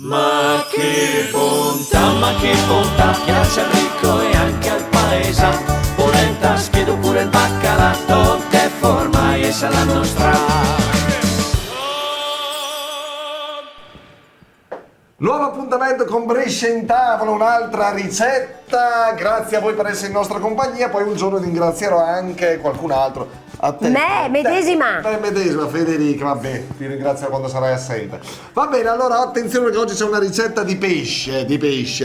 Ma che bontà, piace al ricco e anche al paesa. Polenta, schiedo pure il baccalà, che forma e sa la nostra. Nuovo appuntamento con Brescia in tavola, un'altra ricetta. Grazie a voi per essere in nostra compagnia. Poi un giorno ringrazierò anche qualcun altro. A te. Medesima. Medesima, Federica, vabbè, ti ringrazio quando sarai assente. Va bene, allora attenzione perché oggi c'è una ricetta di pesce,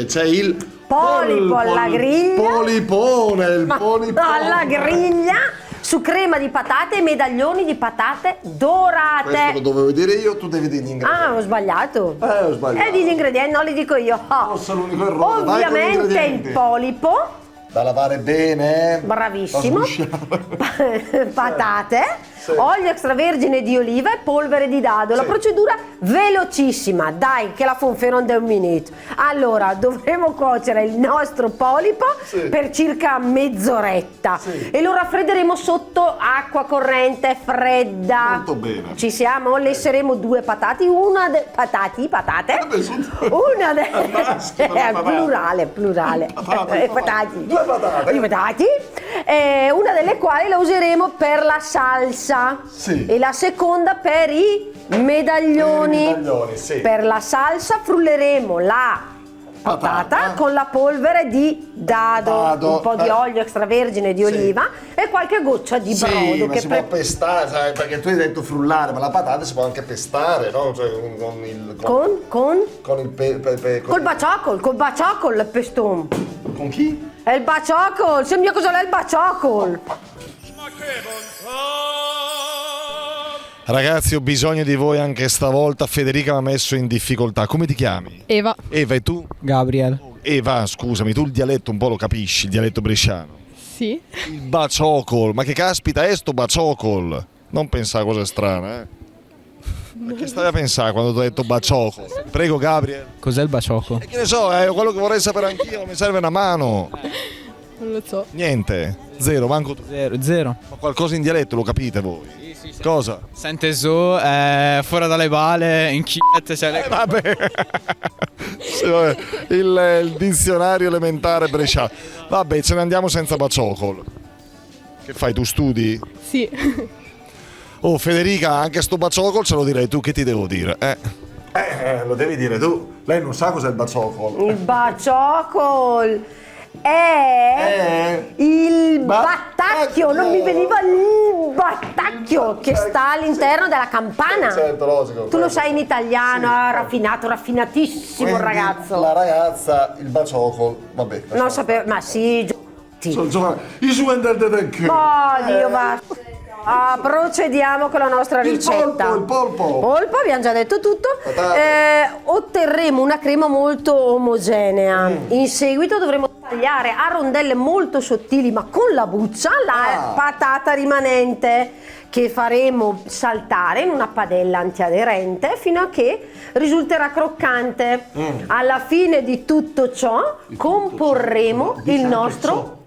C'è il polipo alla griglia. Polipone, il polipone. Alla griglia. Su crema di patate e medaglioni di patate dorate. Questo lo dovevo dire io, tu devi dire gli ingredienti. Ah, ho sbagliato. Ho sbagliato. E di gli ingredienti, no, li dico io. Forse l'unico errore. Ovviamente il polipo. Da lavare bene. Bravissimo. Da Patate. Sì. Olio extravergine di oliva e polvere di dado. La Sì. procedura velocissima. Dai, che la fonfe non da un minuto. Allora, dovremo cuocere il nostro polipo Sì. per circa mezz'oretta. Sì. E lo raffredderemo sotto acqua corrente fredda. Molto bene. Ci siamo? Lesseremo 2 patate. Patate. Vabbè, sono due. Una maschio, non patate. plurale. Patate. Patati. Due patate. Due patati. Una delle quali la useremo per la salsa. Sì. E la seconda per i medaglioni. Medaglioni, sì. Per la salsa frulleremo la patata con la polvere di dado, un po' di olio extravergine di oliva e qualche goccia di brodo. Ma che si può pestare, sai, perché tu hai detto frullare, ma la patata si può anche pestare, no? Cioè, con il col baciocol, il peston. Con chi? È il baciocol, sembra cosa è il baciocol. Ragazzi, ho bisogno di voi anche stavolta. Federica mi ha messo in difficoltà. Come ti chiami? Eva. Eva, e tu? Gabriel. Eva, scusami, tu il dialetto un po' lo capisci, il dialetto bresciano. Sì. Il baciocol, ma che caspita è sto baciocol? Non pensare a cose strane, eh? Ma che stavi a pensare quando ti ho detto baciocol? Prego, Gabriel. Cos'è il baciocco? E che ne so, è quello che vorrei sapere anch'io, mi serve una mano. Non lo so. Niente, zero, manco tu. Zero. Ma qualcosa in dialetto lo capite voi? Sì. Cosa? Sente su, fuori dalle bale, in chiette c'è le... Vabbè. Sì, vabbè. Il dizionario elementare bresciano. Vabbè, ce ne andiamo senza baciocol. Che fai, tu studi? Sì. Oh, Federica, anche sto baciocol ce lo direi tu, che ti devo dire? Lo devi dire tu. Lei non sa cos'è il baciocol. Il baciocol è il battacchio, non mi veniva il battacchio che sta all'interno della campana. Certo, logico. Tu lo sai in italiano, Sì. raffinatissimo il Quindi ragazzo. La ragazza, il baciocol, vabbè. Non sapevo, ma sì, I suoi del denche. Oh Dio, basta. Procediamo con la nostra ricetta. Il polpo. Polpo, abbiamo già detto tutto. Otterremo una crema molto omogenea. In seguito dovremo tagliare a rondelle molto sottili, ma con la buccia, la patata rimanente, che faremo saltare in una padella antiaderente fino a che risulterà croccante. Alla fine di tutto ciò comporremo il nostro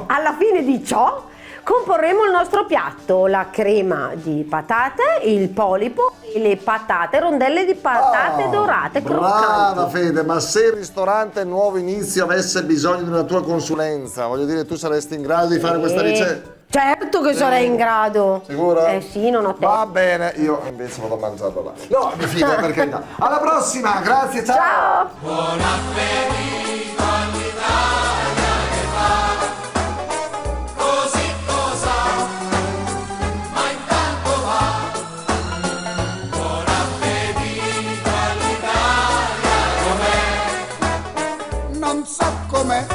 alla fine di ciò comporremo il nostro piatto, la crema di patate, il polipo e le patate, rondelle di patate dorate croccanti. Brava Fede, ma se il ristorante Nuovo Inizio avesse bisogno di una tua consulenza, voglio dire, tu saresti in grado di fare questa ricetta? Certo che sarei in grado. Sicura? Sì, non ho tempo. Va bene, io invece vado a mangiarlo là. No, mi fido, per carità. Alla prossima, grazie, ciao! Ciao! Buon appetito all'Italia che fa così cosa, ma intanto va. Buon appetito all'Italia com'è, Non so com'è,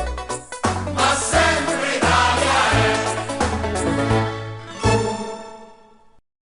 ma se